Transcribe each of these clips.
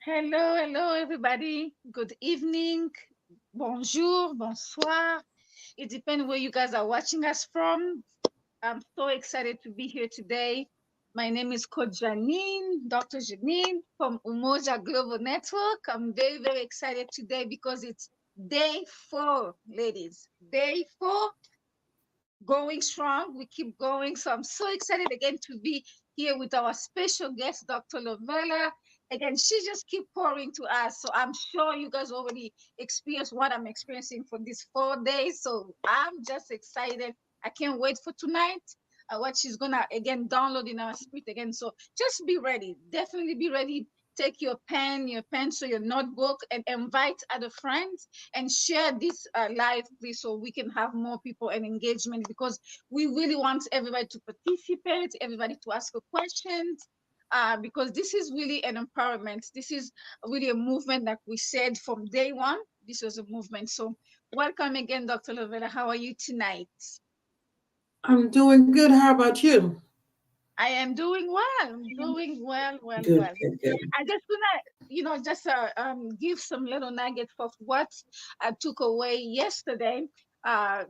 Hello, everybody. Good evening, bonjour, bonsoir. It depends where you guys are watching us from. I'm so excited to be here today. My name is Coach Janine, Dr. Janine from Umoja Global Network. I'm very excited today because it's day 4, ladies. Day 4, going strong. We keep going. So I'm so excited again to be here with our special guest, Dr. Lovella. Again, she just keep pouring to us. So I'm sure you guys already experienced what I'm experiencing for these 4 days. So I'm just excited. I can't wait for tonight. What she's gonna again download in our spirit again. So just be ready. Definitely be ready. Take your pen, your pencil, your notebook, and invite other friends and share this live, please, so we can have more people and engagement because we really want everybody to participate, everybody to ask a questions. Because this is really an empowerment. This is really a movement that we said from day one. This was a movement. So, welcome again, Dr. Lovella. How are you tonight? I'm doing good. How about you? I am doing well. I'm doing well. Good, good, good. I just gonna, just give some little nuggets of what I took away yesterday. There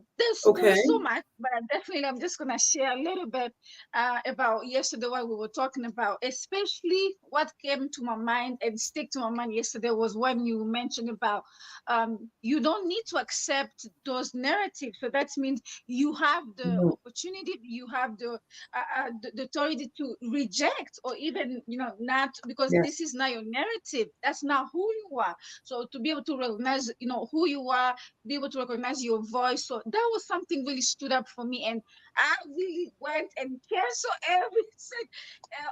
Okay. was so much, but I'm just gonna share a little bit about yesterday what we were talking about. Especially what came to my mind and stick to my mind yesterday was when you mentioned about you don't need to accept those narratives. So that means you have the Mhm. opportunity, you have the authority to reject or even not, because Yes. this is not your narrative, that's not who you are. So to be able to recognize who you are, be able to recognize your voice, so that was something really stood up for me, and I really went and canceled everything,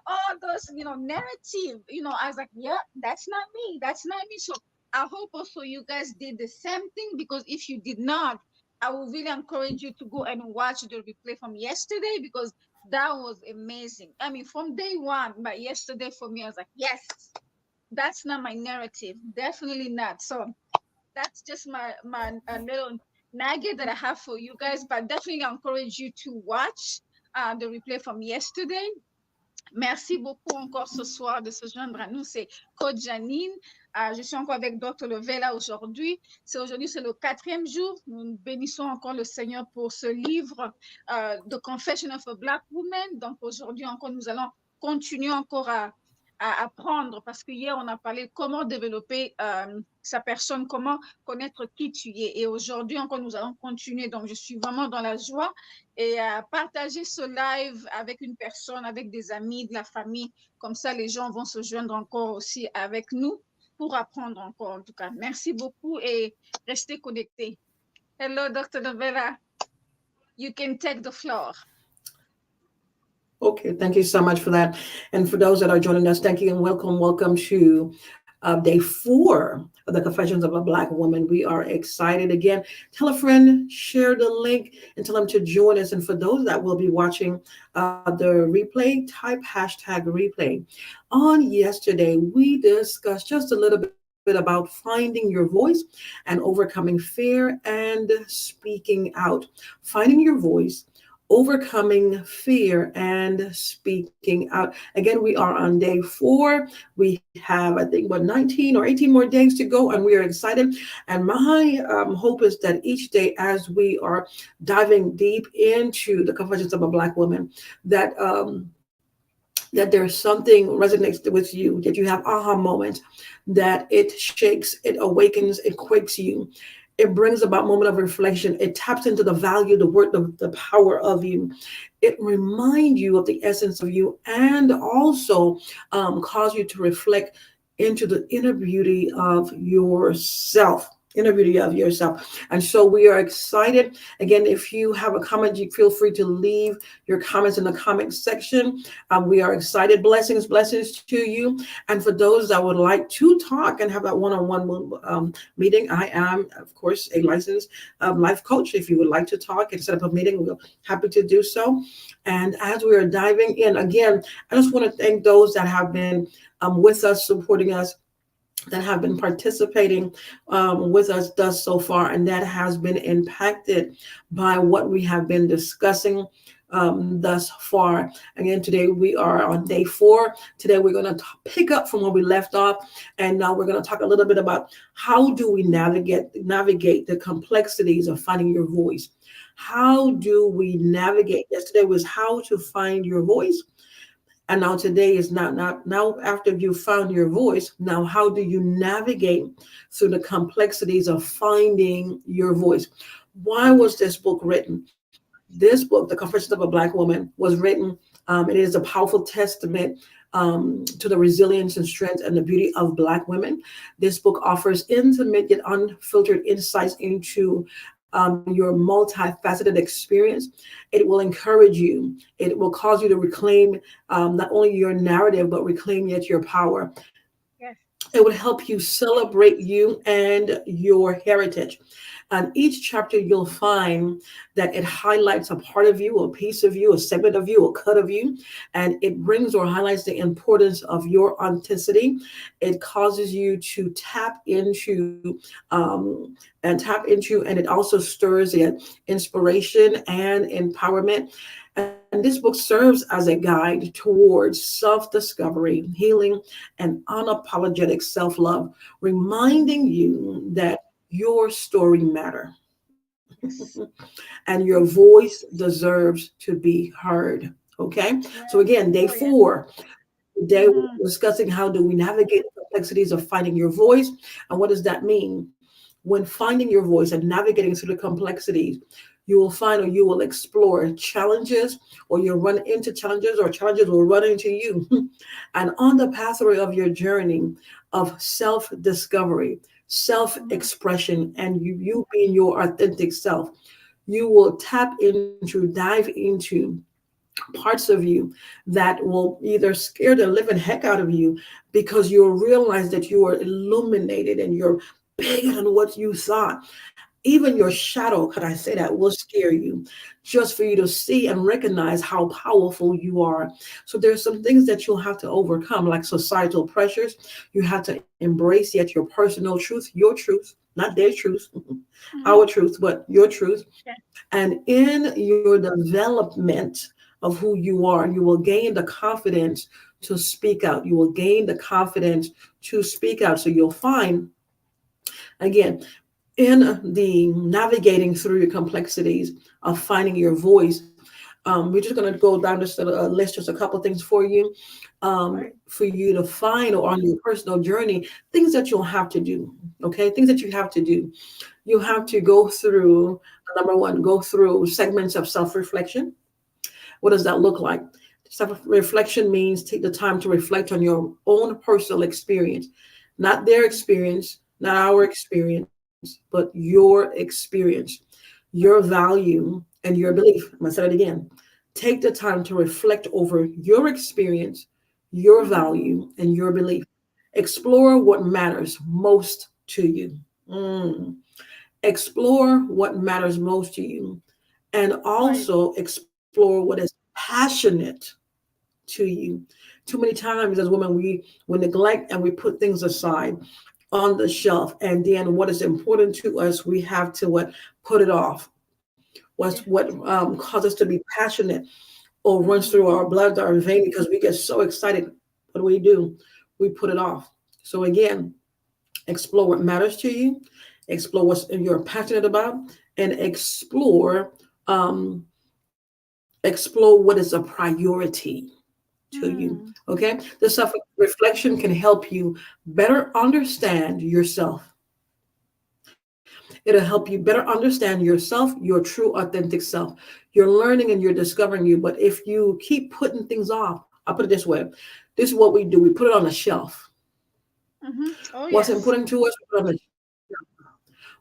all those narrative. I was like, yeah, that's not me, that's not me. So I hope also you guys did the same thing, because if you did not, I will really encourage you to go and watch the replay from yesterday, because that was amazing. I mean, from day one, but yesterday for me, I was like, yes, that's not my narrative. Definitely not. So that's just my little nugget that I have for you guys. But definitely encourage you to watch the replay from yesterday. Merci beaucoup encore ce soir de se joindre à nous. C'est Coach Janine. Je suis encore avec Dr. Lovella aujourd'hui. Aujourd'hui, c'est le 4e jour. Nous bénissons encore le Seigneur pour ce livre, The Confession of a Black Woman. Donc aujourd'hui encore, nous allons continuer encore à apprendre, parce que hier, on a parlé comment développer sa personne, comment connaître qui tu es. Et aujourd'hui encore, nous allons continuer. Donc, je suis vraiment dans la joie et partager ce live avec une personne, avec des amis, de la famille. Comme ça, les gens vont se joindre encore aussi avec nous pour apprendre encore, en tout cas. Merci beaucoup et restez connectés. Hello, Dr. Novella. You can take the floor. Okay. Thank you so much for that. And for those that are joining us, thank you and welcome. Welcome to day 4 of the Confessions of a Black Woman. We are excited again. Tell a friend, share the link, and tell them to join us. And for those that will be watching the replay, type hashtag replay. On yesterday, we discussed just a little bit about finding your voice and overcoming fear and speaking out. Finding your voice, overcoming fear and speaking out. Again, we are on day 4. We have, I think, about 19 or 18 more days to go, and we are excited. And my hope is that each day, as we are diving deep into the Confessions of a Black Woman, that there's something resonates with you, that you have aha moments, that it shakes, it awakens, it quakes you. It brings about moment of reflection. It taps into the value, the worth, the power of you. It reminds you of the essence of you, and also cause you to reflect into the inner beauty of yourself. Inner beauty of yourself. And so we are excited. Again, if you have a comment, you feel free to leave your comments in the comment section. We are excited. Blessings to you. And for those that would like to talk and have that one-on-one meeting, I am, of course, a licensed life coach. If you would like to talk and set up a meeting, we're happy to do so. And as we are diving in, again, I just want to thank those that have been with us, supporting us, that have been participating with us thus so far, and that has been impacted by what we have been discussing. thus far. Again, today we are on day 4. Today we're going to pick up from where we left off, and now we're going to talk a little bit about how do we navigate the complexities of finding your voice. How do we navigate? Yesterday was how to find your voice, and now today is now after you found your voice, now how do you navigate through the complexities of finding your voice? Why was this book written? This book, The Confessions of a Black Woman, was written. It is a powerful testament to the resilience and strength and the beauty of Black women. This book offers intimate yet unfiltered insights into your multifaceted experience. It will encourage you. It will cause you to reclaim not only your narrative, but reclaim yet your power. Yes. It would help you celebrate you and your heritage. And each chapter, you'll find that it highlights a part of you, a piece of you, a segment of you, a cut of you, and it brings or highlights the importance of your authenticity. It causes you to and it also stirs in inspiration and empowerment. And this book serves as a guide towards self discovery, healing, and unapologetic self love, reminding you that your story matter Yes. and your voice deserves to be heard. Okay, so Yes. again, day Oh, yes. 4. Today Mm-hmm. we're discussing how do we navigate the complexities of finding your voice, and what does that mean? When finding your voice and navigating through the complexities, you will find or you will explore challenges, or you'll run into challenges, or challenges will run into you. And on the pathway of your journey of self discovery, self Mm-hmm. expression, and you being your authentic self, you will dive into parts of you that will either scare the living heck out of you, because you'll realize that you are illuminated and you're bigger than what you thought. Even your shadow, could I say that, will scare you, just for you to see and recognize how powerful you are. So there's some things that you'll have to overcome, like societal pressures. You have to embrace yet your personal truth, your truth, not their truth, our Mm-hmm. truth, but your truth. Yeah. And in your development of who you are, you will gain the confidence to speak out. You will gain the confidence to speak out. So you'll find, again, in the navigating through your complexities of finding your voice, we're just going to go down just a list, just a couple things for you, Right. for you to find, or on your personal journey, things that you'll have to do. Okay, things that you have to do. You have Mm-hmm. to go through, number one, go through segments of self reflection. What does that look like? Self reflection means take the time to reflect on your own personal experience, not their Mm-hmm. experience, not our experience, but your experience, your Right. value, and your belief. I'm going to say that again. Take the time to reflect over your experience, your Mm-hmm. value, and your belief. Explore what matters most to you. Mm. Explore what matters most to you, and Right. also explore what is passionate to you. Too many times as women, we neglect and we put things aside on the shelf, and then what is important to us, we have to what, put it off. What's Yes. what causes us to be passionate or runs through Mm-hmm. our blood, our vein, because we get so excited. What do? We put it off. So again, explore what matters to you, explore what you're passionate about, and um, explore what is a priority to you. Mm. Okay, the self reflection can help you better understand yourself. It'll help you better understand yourself, your true authentic self. You're learning and you're discovering you. But if you keep putting things off, I'll put it this way, this is what we do: we put it on a shelf. Mm-hmm. Oh, What's yes. important to us, we put it on the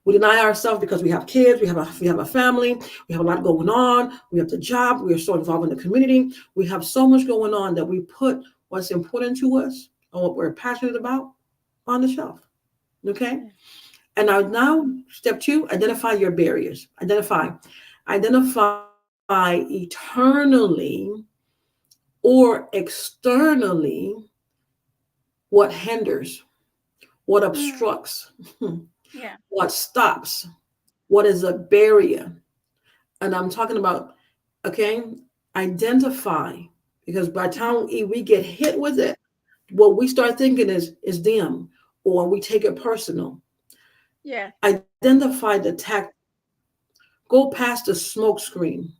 we deny ourselves because we have kids, we have a family, we have a lot going on, we have the job, we are so involved in the community, we have so much going on that we put what's important to us and what we're passionate about on the shelf. Okay? Yeah. And now step 2, identify your barriers. Identify eternally or externally what hinders, what Mm. obstructs, Yeah. what stops, what is a barrier. And I'm talking about, okay? Identify, because by the Mhm. time we get hit with it, what we start thinking is them, or we take it personal. Yeah. Identify the tactic. Go past the smoke screen.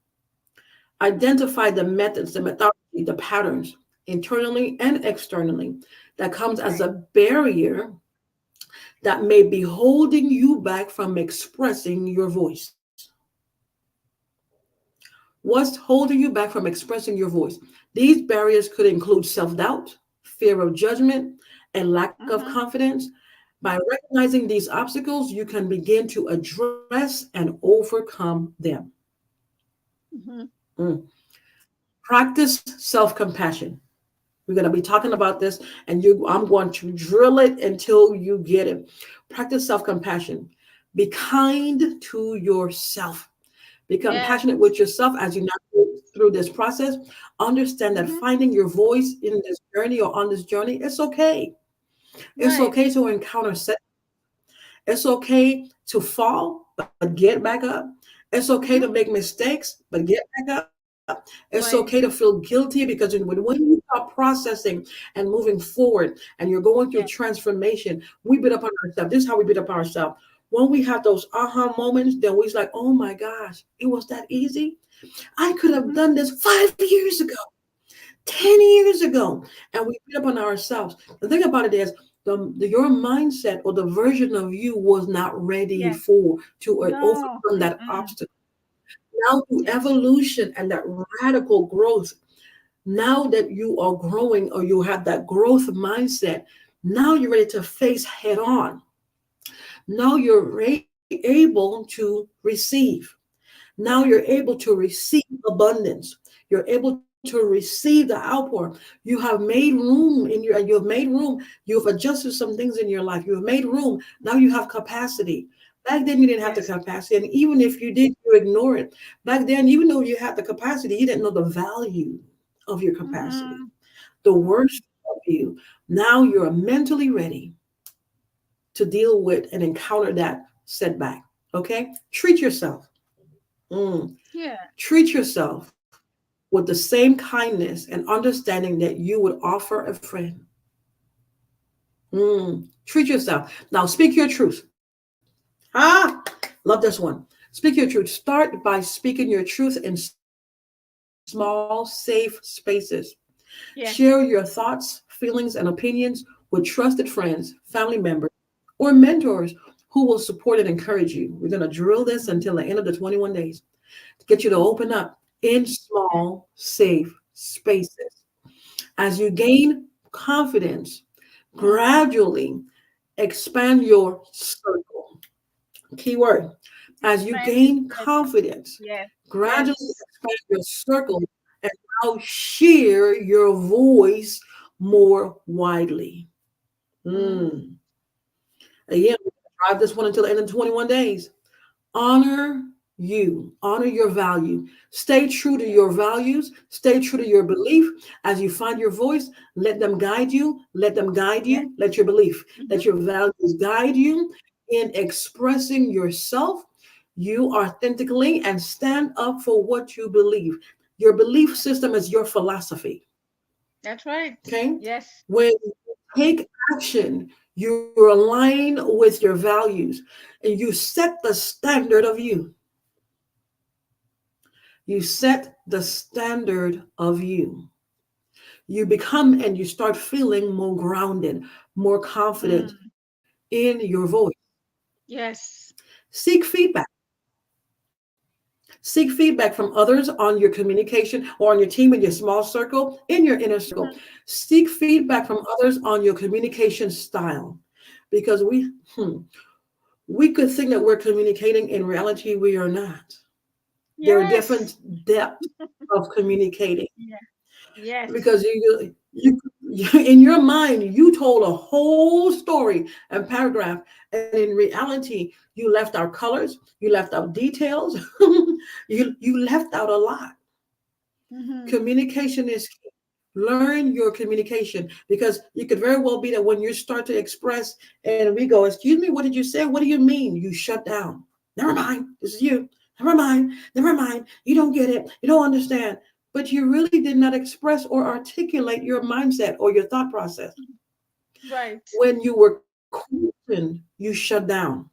Identify the methods, the methodology, the patterns, internally and externally, that comes as Okay. a barrier that may be holding you back from expressing your voice. What's holding you back from expressing your voice? These barriers could include self doubt, fear of judgment, and lack of Mhm. confidence. By recognizing these obstacles, you can begin to address and overcome them. Mhm. Mm. Practice self compassion. We're going to be talking about this, and I'm going to drill it until you get it. Practice self compassion. Be kind to yourself. Be Yes. compassionate with yourself as you navigate through this process. Understand that Mhm. finding your voice in this journey or on this journey, it's okay. It's Right. okay to encounter set. It's okay to fall, but get back up. It's okay to Mhm. make mistakes, but get back up. It's okay to Right. feel guilty, because when you start processing and moving forward and you're going through Yeah. transformation, we beat up on ourselves. This is how we beat up ourselves. When we have those aha moments, then we're like, oh my gosh, it was that easy. I could have Mhm. done this 5 years ago, 10 years ago. And we beat up on ourselves. The thing about it is, your mindset or the version of you was not ready Yeah. for to No. overcome that Mm-mm. obstacle. Now through Yes. evolution and that radical growth, now that you are growing or you have that growth mindset, now you're ready to face head on. Now you're able to receive. Now you're Mhm. able to receive abundance. You're able to receive the outpour. You have made room in your, you've made room. You've adjusted some things in your life. You've made room. Now you have capacity. Back then you didn't have the Yes. capacity. And even if you did, you ignore it. Back then, even though you had the capacity, you didn't know the value of your capacity, Mhm. the worth Mhm. of you. Now you're mentally ready to deal with and encounter that setback. Okay? Treat yourself. Mm. Yeah. Treat yourself with the same kindness and understanding that you would offer a friend. Treat yourself. Now speak your truth. Ah, love this one. Speak your truth. Start by speaking your truth in small, safe spaces. Share your thoughts, Yeah. feelings, and opinions with trusted friends, family members, or mentors who will support and encourage you. We're going to drill this until the end of the 21 days to get you to open Mhm. up in Yeah. small, safe spaces. As you gain confidence, Mm. gradually expand your circle. Keyword. As you Expand your gain circle. confidence, Yes. gradually Yes. expand your circle and now share your voice more widely. Mm. Mm. Again, we're gonna drive this one until the end of 21 days. Honor you, honor your value. Stay true to Yeah. your values, stay true to your belief. As you find your voice, let them guide you, let them guide Yeah. you, let your belief, Mhm. let your values guide you in expressing yourself. You authentically and stand up for what you believe. Your belief system is your philosophy. That's right. Okay. Yes. When you take action, you align with your values and you set the standard of you. You set the standard of you. You become and you start feeling more grounded, more confident Mm. in your voice. Yes. Seek feedback. Seek feedback from others on your communication or on your team, in your small circle, in your inner circle. Mhm. Seek feedback from others on your communication style. Because we could think that we're communicating, in reality, we are not. There are Yes. different depths of communicating. Yeah. Yes. Because you in your mind you told a whole story and paragraph, and in reality you left out colors, you left out details, you left out a lot. Mhm. Communication is key. Learn your communication, because you could very well be that when you start to express and we go, excuse me, what did you say, what do you mean, you shut down. Never mind, this is you. Never mind, never mind, you don't get it, you don't understand. but you really did not express or articulate your mindset or your thought process. Right. When you were questioned, you shut down.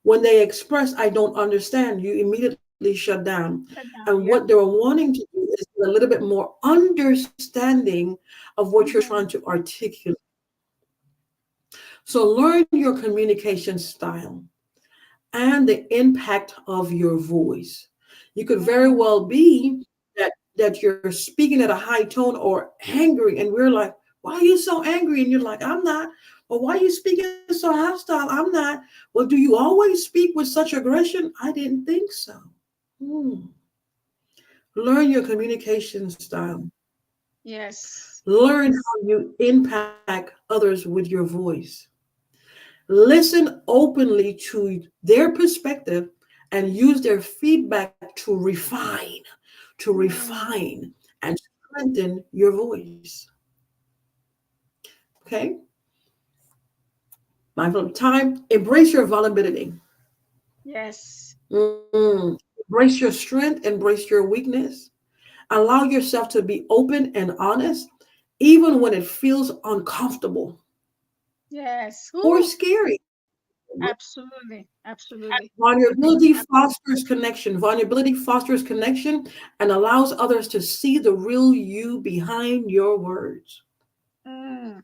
When they express, I don't understand, you immediately shut down. Shut And down. what they Yep. were wanting to do is a little bit more understanding of what you're trying Mm-hmm. to articulate. So learn your communication style and the impact of your voice. You could very Mm. well be that you're speaking at a high tone or angry, and we're like, "Why are you so angry?" And you're like, "I'm not." Well, why are you speaking so hostile? I'm not. Well, do you always speak with such aggression? I didn't think so. Hmm. Learn your communication style. Yes. Learn how you impact others with your voice. Listen openly to their perspective and use their feedback to Mm. refine and strengthen your voice. Okay? Mindful of time. Embrace your vulnerability. Yes. Mm. Embrace your strength, embrace your weakness. Allow yourself to be open and honest, even when it feels uncomfortable Yes. or Ooh, scary. absolutely. Absolutely. Vulnerability fosters connection. Vulnerability fosters connection and allows others to see the real you behind your words. Mm.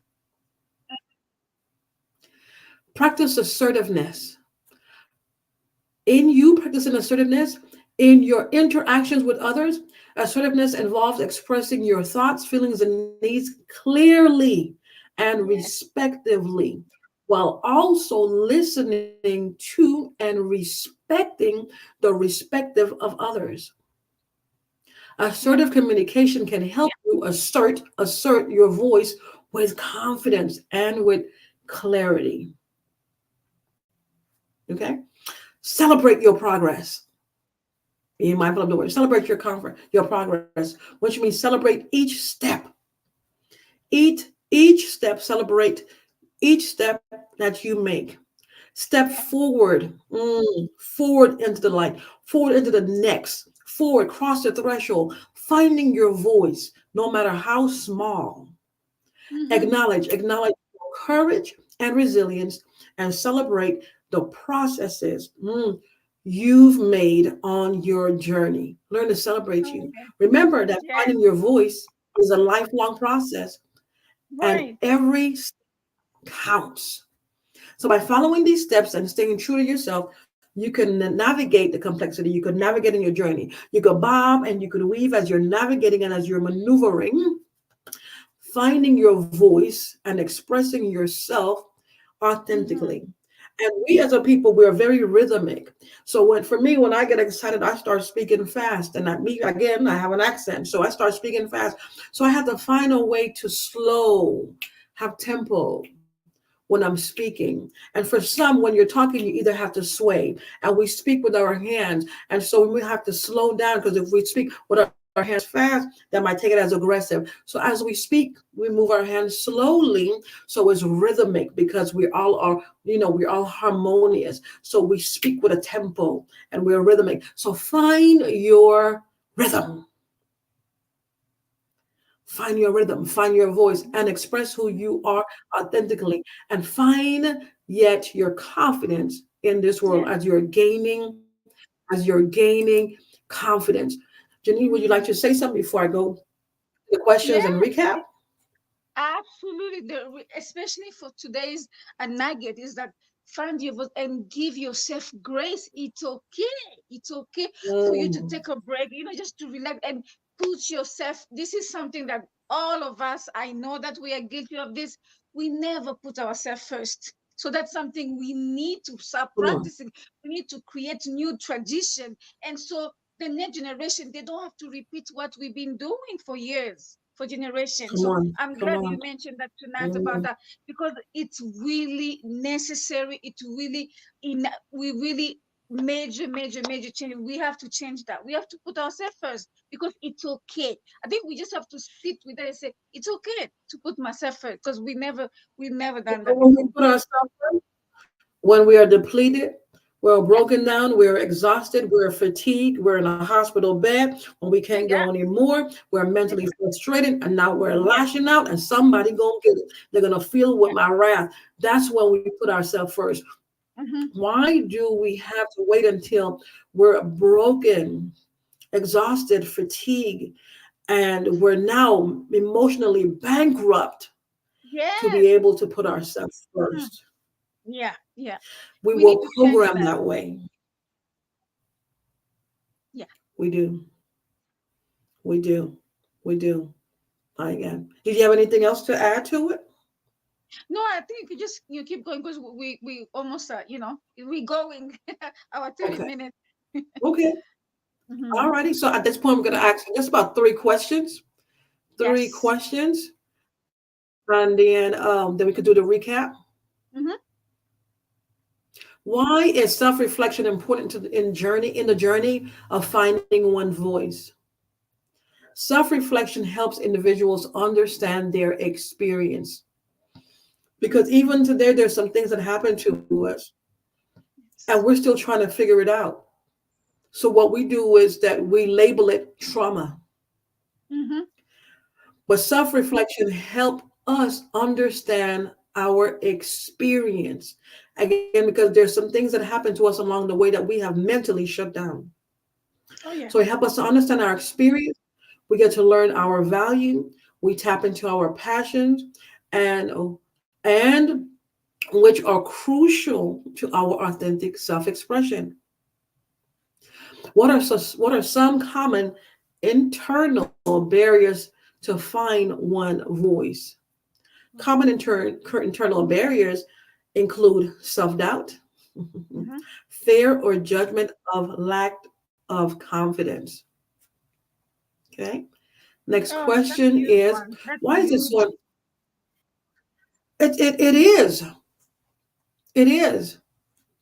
Practice assertiveness. In you practicing assertiveness, in your interactions with others, assertiveness involves expressing your thoughts, feelings, and needs clearly and Yes. respectively, while also listening to and respecting the respective of others. Yep. Assertive communication can help you assert your voice with confidence and with clarity. Okay? Celebrate your progress. Being mindful of the word. Celebrate your progress, which means celebrate each step. Each step, celebrate each step that you make. Step Yep. forward, forward into the light, forward into the next, forward, cross the threshold, finding your voice, no matter how small. Mm-hmm. Acknowledge your courage and resilience, and celebrate the processes you've made on your journey. Learn to celebrate you. Okay. Remember that Yes. finding your voice is a lifelong process, and Right. every counts. So by following these steps and staying true to yourself, you can navigate the complexity. You could navigate in your journey. You could bob and you could weave as you're navigating and as you're maneuvering, finding your voice and expressing yourself Mm-hmm. authentically. And we as a people, we're very rhythmic. So for me, when I get excited, I start speaking fast. And again, I have an accent. So I start speaking fast. So I have to find a way to slow, have tempo when I'm speaking. And for some, when you're talking, you either have to sway, and we speak with our hands. And so we have to slow down, because if we speak with our hands fast, that might take it as aggressive. So as we speak, we move our hands slowly, so it's rhythmic, because we're all harmonious. So we speak with a tempo and we're rhythmic. So find your rhythm. Find your rhythm, find your voice, and express who you are authentically. And find yet your confidence in this world Yes. as you're gaining confidence. Janine, would you like to Mm. say something before I go to the questions and Yes. recap? Absolutely, especially for today's nugget is that find your voice and give yourself grace. It's okay. It's okay for you to Mm, take a break, just to relax and put yourself. This is something that all of us, I know that we are guilty of this. We never put ourselves first. So that's something we need to start come on, practicing. We need to create new tradition. And so the next generation, they don't have to repeat what we've been doing for years, for generations. come So on, I'm come glad you on. mentioned that tonight about Mm, that, because it's really necessary. It's really we really major change. We have to change that. We have to put ourselves first, because it's okay. I think we just have to sit with that and say it's okay to put myself first, because we've never done that when we before. put ourselves first, when we are depleted, We're broken down, we're exhausted, we're fatigued, we're in a hospital bed when we can't Yeah. go anymore, we're mentally frustrated, and now we're Yeah. lashing out, and somebody gonna get it. They're gonna feel with Yeah. my wrath. That's when we put ourselves first. Mm-hmm. Why do we have to wait until we're broken, exhausted, fatigued, and we're now emotionally bankrupt to be Yes. able to put ourselves Mm. first? Yeah. Yeah. We We need were to change programmed that. that way. Yeah. We do. We do. We do. I am. Did you have anything else to add to it? No, I think you keep going because we almost we going our 30 Okay. minutes. Okay. Mm-hmm. All righty. So at this point, we're going to ask just about three questions. Three Yes. questions, and then we could do the recap. Mm-hmm. Why is self-reflection important in the journey of finding one voice? Self-reflection helps individuals understand their experience because even today there's some things that happen to us and we're still trying to figure it out. So what we do is that we label it trauma. Mm-hmm. But self-reflection help us understand our experience. Again, because there's some things that happen to us along the way that we have mentally shut down. Oh yeah. So it helps us to understand our experience. We get to learn our value. We tap into our passions and which are crucial to our authentic self-expression. What are some common internal barriers to find one voice? Common internal barriers include self-doubt, Mm-hmm. fear or judgment of lack of confidence. Okay. Next Oh, that's a question huge is one. That's a why is it huge. so? It is. It is.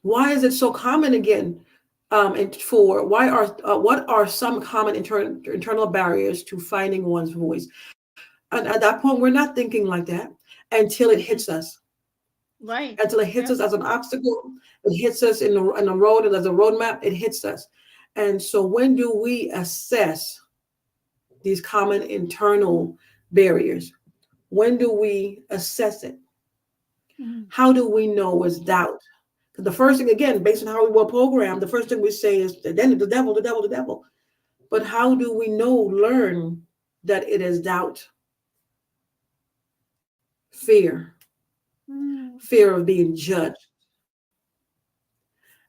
Why is it so common again? And for why are what are some common internal barriers to finding one's voice? And at that point, we're not thinking like that until it hits Mm-hmm. us. Right. Until it hits Yeah. us as an obstacle, it hits us in the road, and as a roadmap, it hits us. And so, when do we assess these common internal barriers? When do we assess it? Mm-hmm. How do we know it's doubt? Because the first thing, again, based on how we were programmed, the first thing we say is then the devil, the devil, the devil. But how do we learn that it is doubt, fear, Mm. fear of being judged,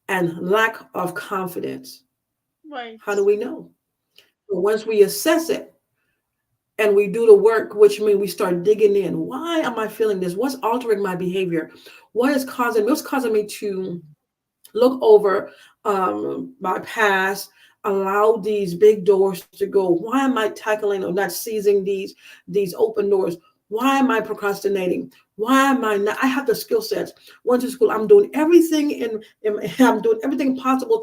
and lack of confidence? How do Right. we know? But once we assess it and we do the work, which means we start digging in, why am I feeling this? What's altering my behavior? What's causing me to look over my past, allow these big doors to go? Why am I tackling or not seizing these open doors? Why am I procrastinating? Why am I not? I have the skill sets. Went to school. I'm doing everything I'm doing everything possible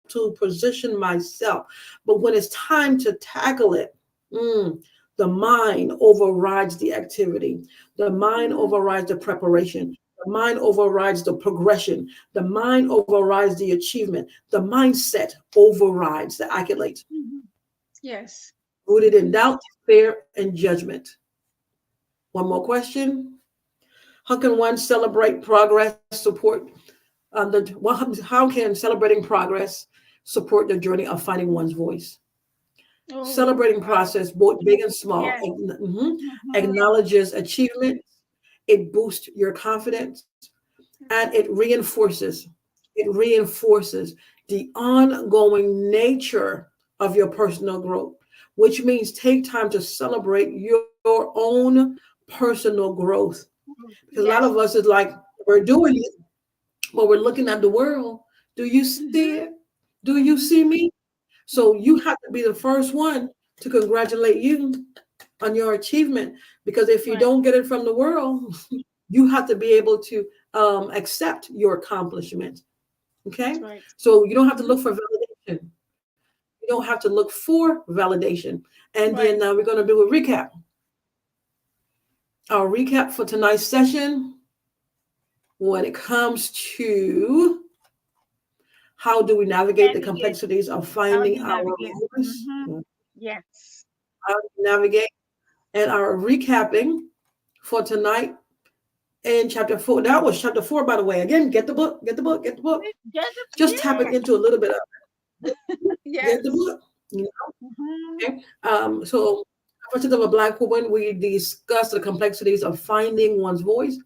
to position myself. But when it's time to tackle it, mm, the mind overrides the activity. The mind Mm. overrides the preparation. The mind overrides the progression. The mind overrides the achievement. The mindset overrides the accolades, Mm-hmm. Yes. rooted in doubt, fear, and judgment. One more question. How can one celebrate progress, support how can celebrating progress support the journey of finding one's voice? Oh, Celebrating wow. process, both big and small, Yes. Mm-hmm. acknowledges achievement. It boosts your confidence and it reinforces the ongoing nature of your personal growth, which means take time to celebrate your own personal growth. Because a lot of Yes. us is like, we're doing it, but we're looking at the world. Do you see Mm-hmm. it? Do you Mm-hmm. see me? So you have to be the first one to congratulate you on your achievement. Because if you Right. don't get it from the world, you have to be able to accept your accomplishment. Okay. That's right. So you don't have to Mm-hmm. look for validation. You don't have to look for validation. And then Right. we're going to do a recap. Our recap for tonight's session when it comes to How do we navigate the Navigate. complexities of How do finding you our navigate? voice? Yes. How do we navigate? And our recapping for tonight in chapter 4. That was chapter 4, by the way. Again, get the book, get the book, get the book. Just tapping Yes. into a little bit of get the Yes. book. You know? Mm-hmm. Okay. So, Portrait of a Black Woman, we discuss the complexities of finding one's voice.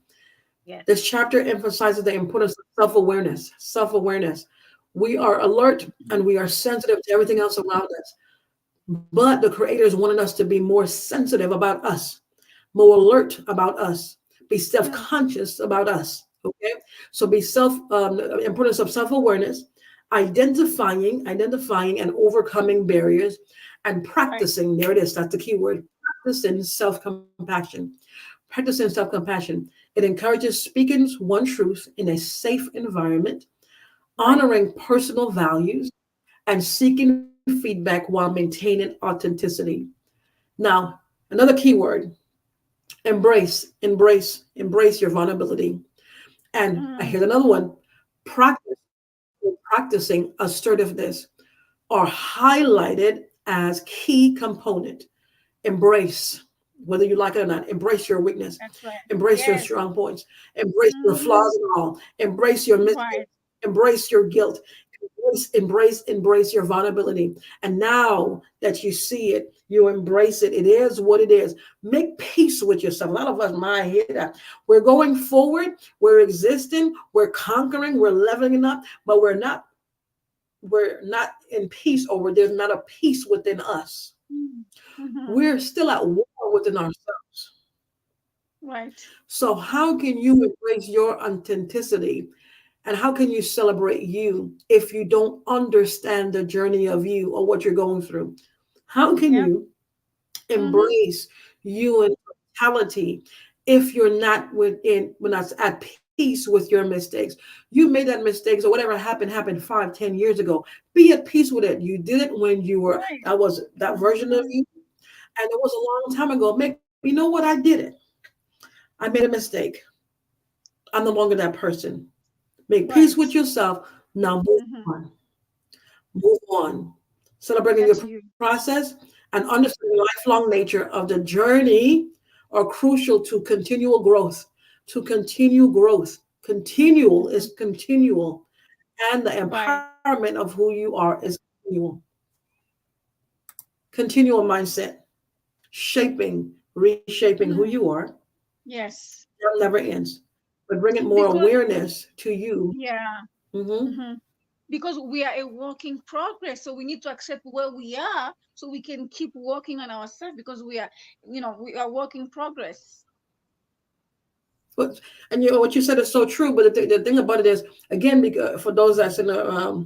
This Yes. chapter emphasizes the importance of self awareness. Self awareness. We are alert and we are sensitive to everything else around us. But the creators wanted us to be more sensitive about us, more alert about us, be self Mm. conscious about us. Okay. So be importance of self awareness, identifying and overcoming barriers, and Right. practicing. There it is. That's the key word. Practicing self compassion. Practicing self compassion. It encourages speaking one truth in a safe environment, Right. honoring personal values, and seeking feedback while maintaining authenticity. Now, another key word: embrace your vulnerability. And Mm. here's another one: practice practicing assertiveness are highlighted as key component. Embrace, whether you like it or not, embrace your weakness, That's right. embrace your Yes. strong points, embrace your Mm-hmm. flaws and all, embrace your mistakes, Right. embrace your guilt, embrace your vulnerability. And now that you see it, you embrace it. It is what it is. Make peace with yourself. A lot of us might hear that. We're going forward, we're existing, we're conquering, we're leveling up, but we're not in peace over there's not a peace within us. Mm-hmm. We're still at war within ourselves. Right. So how can you embrace your authenticity and how can you celebrate you if you don't understand the journey of you or what you're going through? How can Yep. you Mm-hmm. embrace you in totality if you're not when not at peace with your mistakes? You made that mistakes or whatever happened 5, 10 years ago. Be at peace with it. You did it when you were Right. that was that version of Mm-hmm. you, and it was a long time ago. Maybe you know what, I did it. I made a mistake. I'm no longer that person. Make peace Right. with yourself. Now move Mm-hmm. on. Move on. Celebrating your That's you. process and understanding the lifelong nature of the journey are crucial to continual growth. To continue growth. Continual Mm-hmm. is continual. And the Right. empowerment of who you are is continual. Continual mindset. Reshaping who you Mm. are. Yes. That never ends. But bringing more Because awareness to you. yeah. Mhm. Mm-hmm. Because we are a work in progress, so we need to accept where we are so we can keep working on ourselves because we are work in progress. But and what you said is so true. But the thing about it is, again, because for those that's in a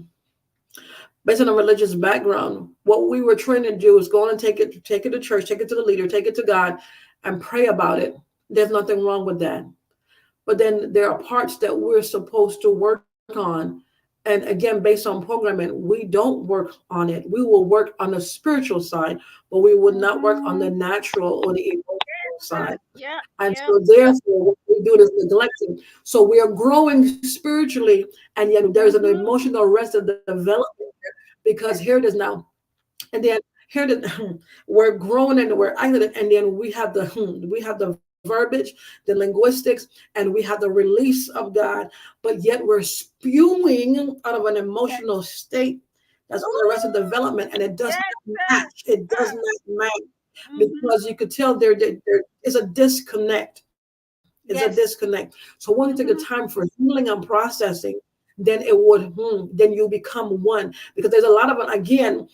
based on a religious background, what we were trained to do is go on and take it to church, take it to the leader, take it to God, and pray about it. There's nothing wrong with that. But then there are parts that we're supposed to work on. And again, based on programming, we don't work on it. We will work on the spiritual side, but we would not work on the Mm-hmm. natural or the emotional side. Yeah. And Yeah. so, therefore, what we do is neglecting. So, we are growing spiritually, and yet there's an Mm-hmm. emotional arrest of development because here it is now. And then here the, we're growing and we're isolated, and then we have the verbiage, the linguistics, and we have the release of God, but yet we're spewing out of an emotional Yes. state that's on the rest of Ooh, development, and it does yes, not sir. match. It does Ah. not match Mm-hmm. because you could tell there is a disconnect. Is a disconnect. Yes. So when you take the time for Mm-hmm. healing and processing, then you become one, because there's a lot of again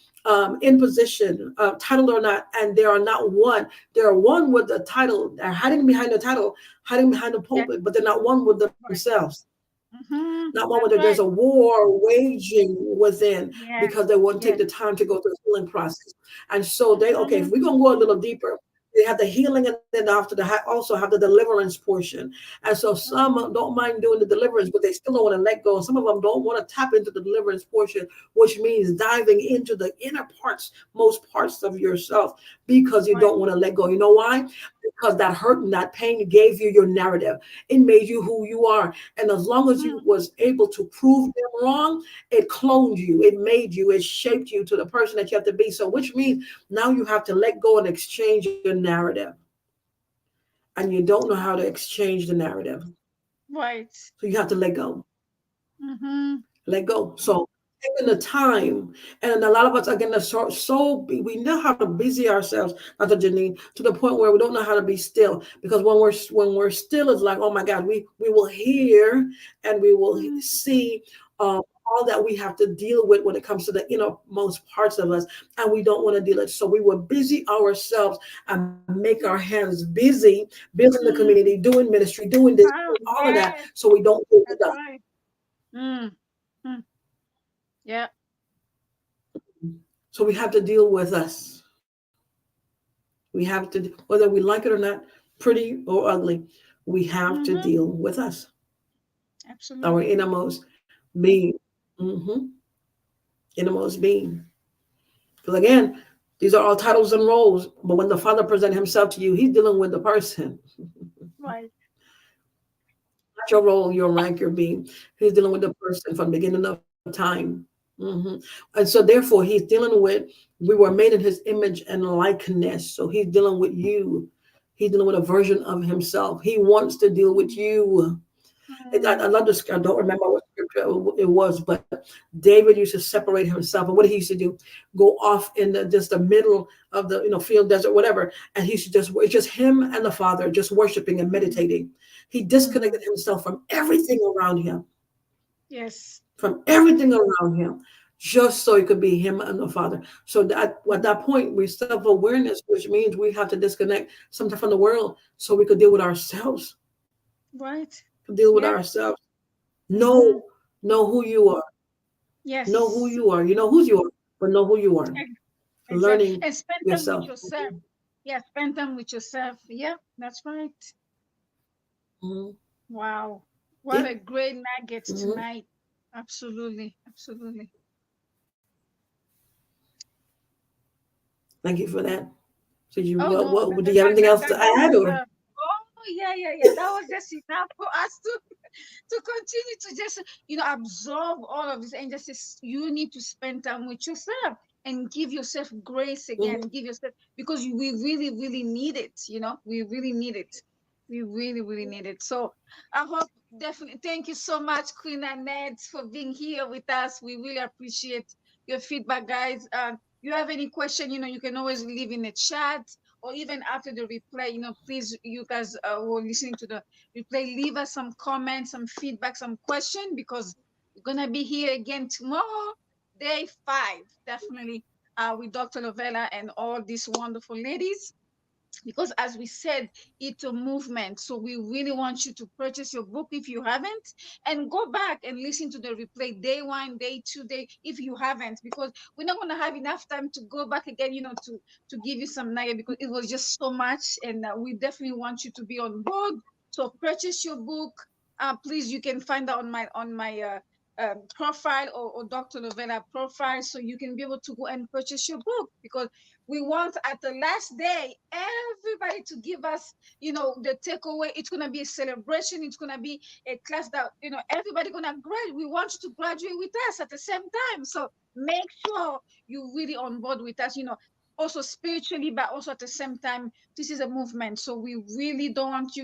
in position, title or not, and they are not one. They are one with the title. They're hiding behind the title, hiding behind the Yes. pulpit, but they're not one with Right. themselves. Mm-hmm. Not one with That's it. There's right. a war waging within Yes. because they won't take Yes. the time to go through the healing process. And so okay, Mm-hmm. if we're gonna go a little deeper, They have the healing, and then after the also have the deliverance portion. And so some Mm-hmm. don't mind doing the deliverance, but they still don't want to let go. Some of them don't want to tap into the deliverance portion, which means diving into the inner parts, most parts of yourself, because you Right. don't want to let go. You know why? Because that hurt and that pain gave you your narrative. It made you who you are. And as long as you Mm. was able to prove them wrong, it cloned you, it made you, it shaped you to the person that you have to be. So which means now you have to let go and exchange your narrative. And you don't know how to exchange the narrative. Right. So you have to let go. Mm-hmm. Let go. So taking the time, and a lot of us again are we know how to busy ourselves, Dr. Janine, to the point where we don't know how to be still. Because when we're still, it's like, oh my God, we will hear and we will Mm. see all that we have to deal with when it comes to the innermost parts of us, and we don't want to deal it. So we will busy ourselves and make our hands busy building the community, Mm. doing ministry, doing this, doing Wow. all of that, Yes, so we don't get it that's done. right. Mm. Mm. Yeah. So we have to deal with us. We have to, whether we like it or not, pretty or ugly, we have to Mm-hmm. deal with us, our Absolutely. innermost being. Hmm. Innermost being. Because again, these are all titles and roles. But when the Father presents Himself to you, He's dealing with the person, Right. not your role, your rank, your being. He's dealing with the person from the beginning of time. Hmm. And so, therefore, He's dealing with, we were made in His image and likeness. So He's dealing with you. He's dealing with a version of Himself. He wants to deal with Mm. you. I Mm. love this. I don't remember what scripture it was, but David used to separate himself. And what he used to do, go off in just the middle of the field, desert, whatever, and he should just it's just him and the Father just worshiping and Mm. meditating. He Mm-hmm. disconnected himself from everything around him, Yes. from everything around him, just so it could be him and the Father. So that at Mm. that point, we self awareness, which means we have to disconnect something from the world so we could deal with ourselves. Right. Deal with Yeah. ourselves. Mm-hmm. Know who you are. Know who Yes. you are. You know who you are, but know who you are. Exactly. Learning And spend time with yourself. yourself. Yeah, spend time with yourself. Yeah, that's right. Mhm. Wow. What Yeah. a great nugget Hmm. tonight. Absolutely. Absolutely. Thank you for that. So you Oh no, what do you have anything else to that add was or? oh yeah, yeah, yeah. That was just enough for us to continue to just absorb all of this and just you need to spend time with yourself and give yourself grace Mhm. again, give yourself because we really, really need it, we really need it. We really, really need it. So I hope definitely thank you so much, Queen Annette, for being here with us. We really appreciate your feedback, guys. You have any question, you can always leave in the chat or even after the replay, please, you guys who are listening to the replay, leave us some comments, some feedback, some question, because we're gonna be here again tomorrow, day 5, definitely, with Dr. Lovella and all these wonderful ladies, because as we said, it's a movement. So we really want you to purchase your book if you haven't, and go back and listen to the replay day 1, day 2, day if you haven't, because we're not going to have enough time to go back again, to give you some nugget, because it was just so much. And we definitely want you to be on board. So purchase your book. Please, you can find that on my profile, or Dr. Novella profile, so you can be able to go and purchase your book, because we want at the last day everybody to give us the takeaway. It's going to be a celebration, it's going to be a class that everybody going to graduate. We want you to graduate with us at the same time, so make sure you really on board with us, also spiritually, but also at the same time. This is a movement, so we really don't want you,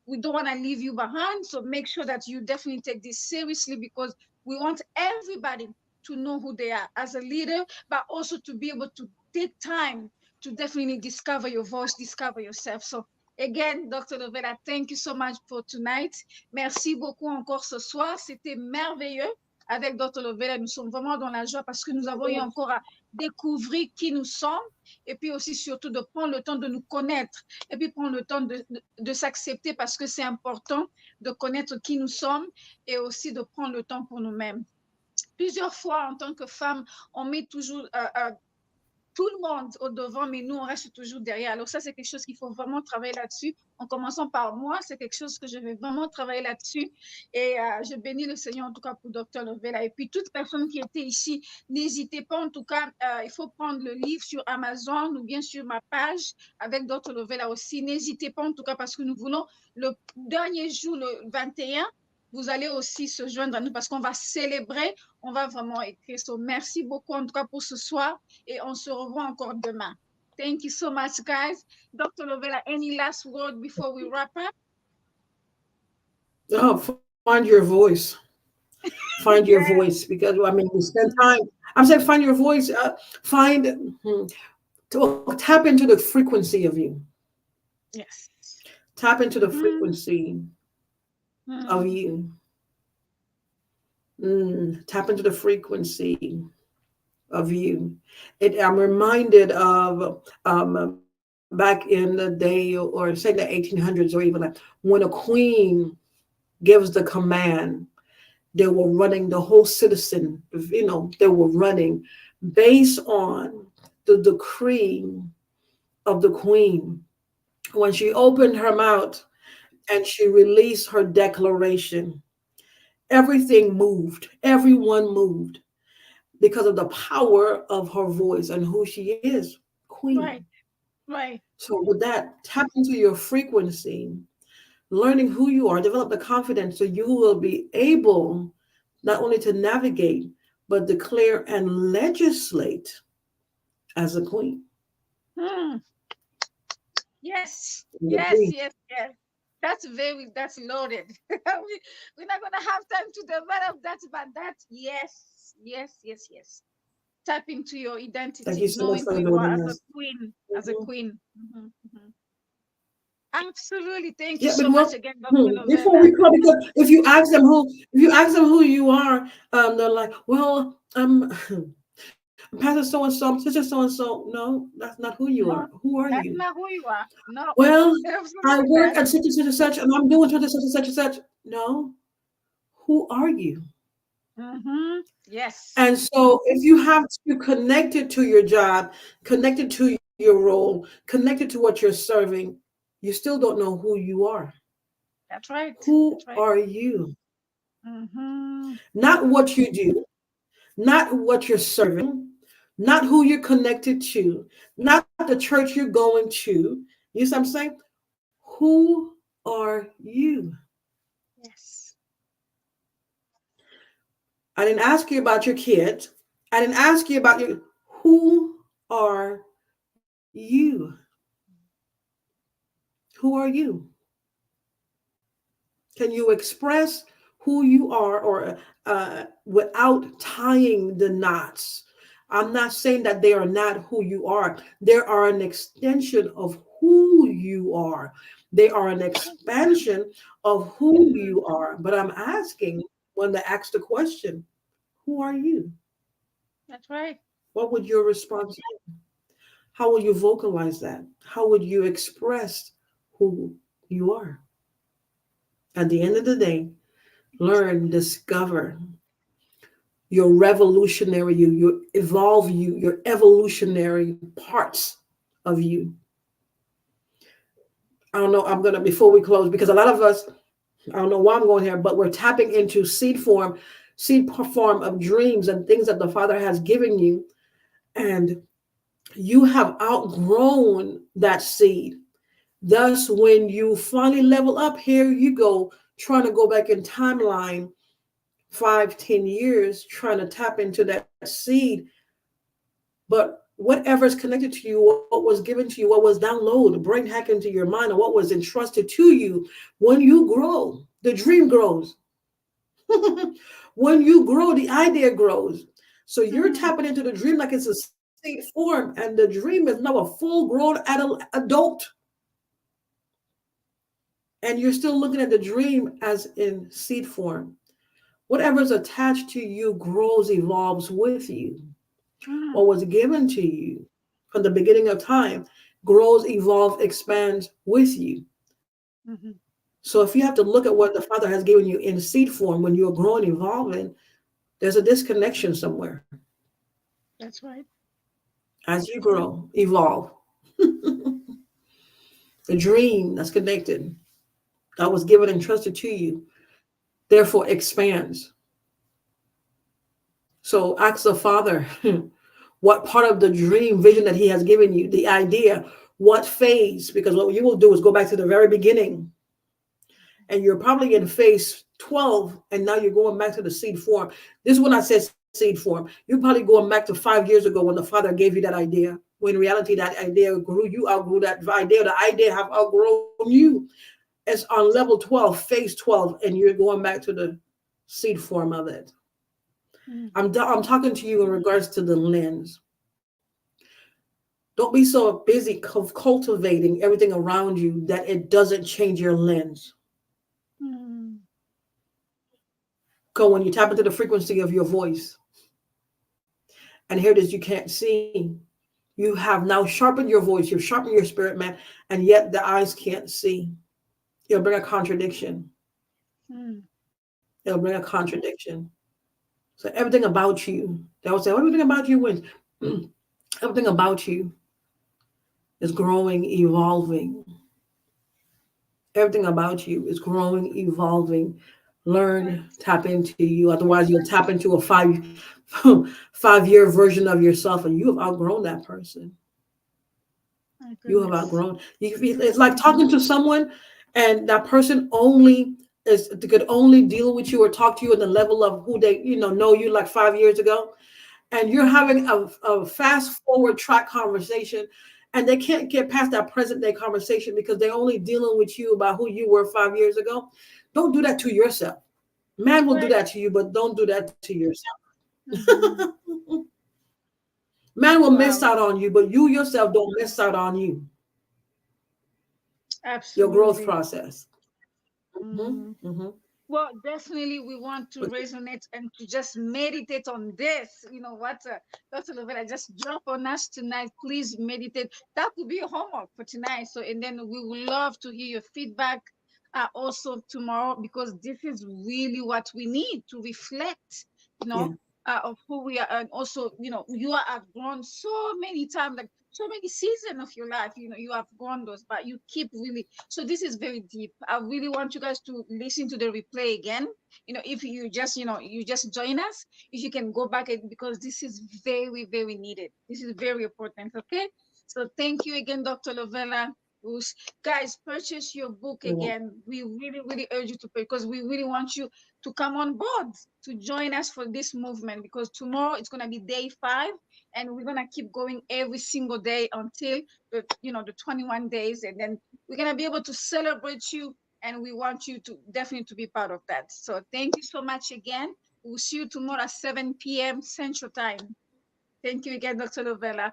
we don't want to leave you behind. So make sure that you definitely take this seriously, because we want everybody to know who they are as a leader, but also to be able to take time to definitely discover your voice, discover yourself. So again, Dr. Lovella, thank you so much for tonight. Merci beaucoup encore ce soir. C'était merveilleux. Avec Dr. Lovella, nous sommes vraiment dans la joie parce que nous avons eu encore à découvrir qui nous sommes, et puis aussi surtout de prendre le temps de nous connaître, et puis prendre le temps de s'accepter, parce que c'est important de connaître qui nous sommes, et aussi de prendre le temps pour nous-mêmes. Plusieurs fois, en tant que femme, on met toujours tout le monde au devant, mais nous, on reste toujours derrière. Alors ça, c'est quelque chose qu'il faut vraiment travailler là-dessus. En commençant par moi, c'est quelque chose que je vais vraiment travailler là-dessus. Et je bénis le Seigneur, en tout cas, pour Docteur Lovella. Et puis, toute personne qui était ici, n'hésitez pas, en tout cas, il faut prendre le livre sur Amazon ou bien sur ma page avec Docteur Lovella aussi. N'hésitez pas, en tout cas, parce que nous voulons le dernier jour, le 21, vous allez aussi se joindre à nous parce qu'on va célébrer, on va vraiment écrire. So, merci beaucoup, en tout cas, pour ce soir et on se revoit encore demain. Thank you so much, guys. Dr. Lovella, any last word before we wrap up? Oh, find your voice. Find your Yeah. voice, because I mean, we spend time. I'm saying, find your voice. Find to tap into the frequency of you. Yes. Tap into the Mm-hmm. frequency of Mm-hmm. you. Tap into the frequency of you. I'm reminded of back in the day, or say the 1800s, or even like when a queen gives the command, they were running, the whole citizen, they were running based on the decree of the queen. When she opened her mouth and she released her declaration, everything moved, everyone moved because of the power of her voice and who she is, queen. Right. Right. So, with that, tap into your frequency, learning who you are, develop the confidence so you will be able not only to navigate, but declare and legislate as a queen. Mm. Yes. You Yes. agree? Yes. Yes. That's loaded. We're not gonna have time to develop that, but that, yes, yes, yes, yes. Tap into your Thank identity, you so much knowing for who you are doing as a this. queen, as a Mhm. queen. Absolutely. Thank you Yeah, so but much well, again, Dr. before Lovella. we call, because if you ask them who you are, they're like, well, Pastor so and so, sister so and so. No, that's not who you No, are. Who are that's you? not who you are. No, Well, I absolutely work not. at such and such, and I'm doing such and such. No, who are you? Yes. And so, if you have to connect it to your job, connected to your role, connected to what you're serving, you still don't know who you are. That's right. Who That's right. are you? Mm-hmm. Not what you do, not what you're serving, not who you're connected to, not the church you're going to. You see what I'm saying? Who are you? Yes. I didn't ask you about your kids. I didn't ask you about your. Who are you? Who are you? Can you express who you are, or without tying the knots? I'm not saying that they are not who you are. They are an extension of who you are. They are an expansion of who you are. But I'm asking, when they ask the question, who are you? That's right. What would your response be? How will you vocalize that? How would you express who you are? At the end of the day, learn, discover your revolutionary you, your evolve you, your evolutionary parts of you. I don't know. I'm gonna, before we close, because a lot of us, I don't know why I'm going here, but we're tapping into seed form of dreams and things that the Father has given you, and you have outgrown that seed. Thus, when you finally level up, here you go, trying to go back in timeline 5, 10 years, trying to tap into that seed. But whatever is connected to you, what was given to you, what was downloaded, brain hack into your mind, and what was entrusted to you, when you grow, the dream grows. When you grow, the idea grows. So you're Mm-hmm. tapping into the dream like it's a seed form, and the dream is now a full grown adult, and you're still looking at the dream as in seed form. Whatever's attached to you grows, evolves with you. Mm-hmm. What was given to you from the beginning of time grows, evolves, expands with you. Mm-hmm. So if you have to look at what the Father has given you in seed form when you're growing, evolving, there's a disconnection somewhere. That's right. As you grow, evolve. The dream that's connected, that was given and trusted to you, therefore expands. So ask the Father what part of the dream vision that He has given you, the idea, what phase, because what you will do is go back to the very beginning, and you're probably in phase 12, and now you're going back to the seed form. This is when I said seed form. You're probably going back to 5 years ago when the Father gave you that idea. When in reality, that idea grew, you outgrew that idea. The idea have outgrown you. It's on level 12, phase 12, and you're going back to the seed form of it. Mm, I'm talking to you in regards to the lens. Don't be so busy cultivating everything around you that it doesn't change your lens. mm, Go when you tap into the frequency of your voice and hear this you can't see. You have now sharpened your voice, you've sharpened your spirit, man, and yet the eyes can't see. It'll bring a contradiction. mm. It'll bring a contradiction. So everything about you, they will say, everything about you wins. Everything about you is growing, evolving. Everything about you is growing, evolving. My, Learn, tap into you. Otherwise, you'll tap into a 5 year version of yourself, and you have outgrown that person. my You have goodness. outgrown. It's like talking to someone, and that person only is could only deal with you or talk to you at the level of who they know you like 5 years ago, and you're Mm, having a fast forward track conversation, and they can't get past that present day conversation because they're only dealing with you about who you were 5 years ago. Don't do that to yourself. Man will do right. that to you, but don't do that to yourself. Mm-hmm. Man will miss Wow. out on you, but you yourself don't miss out on you. Your growth Absolutely. process. Mm-hmm. Hmm. Well, definitely, we want to resonate and to just meditate on this. You know what, Dr. Lovella just drop on us tonight. Please meditate. That could be a homework for tonight. So, and then we would love to hear your feedback also tomorrow because this is really what we need to reflect, you Yeah. know, of who we are. And also, you are have grown so many times, like so many seasons of your life, you have grown those, but you keep really so this is very deep. I really want you guys to listen to the replay again. If you just, you just join us, if you can go back and because this is very, very needed. This is very important. Okay. So thank you again, Dr. Lovella. Bruce. Guys, purchase your book We won't. again. We really, really urge you to pay because we really want you to come on board to join us for this movement because tomorrow it's gonna be day 5 and we're gonna keep going every single day until the 21 days and then we're gonna be able to celebrate you, and we want you to definitely to be part of that. So thank you so much again. We'll see you tomorrow at 7 p.m. Central Time. Thank you again, Dr. Lovella.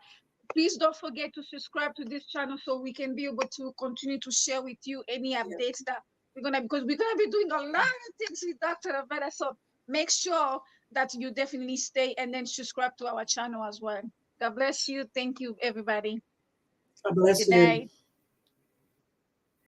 Please don't forget to subscribe to this channel so we can be able to continue to share with you any updates that because we're gonna be doing a lot of things with Dr. Lovella. So make sure that you definitely stay and then subscribe to our channel as well. God bless you. Thank you, everybody. God bless Good you. night.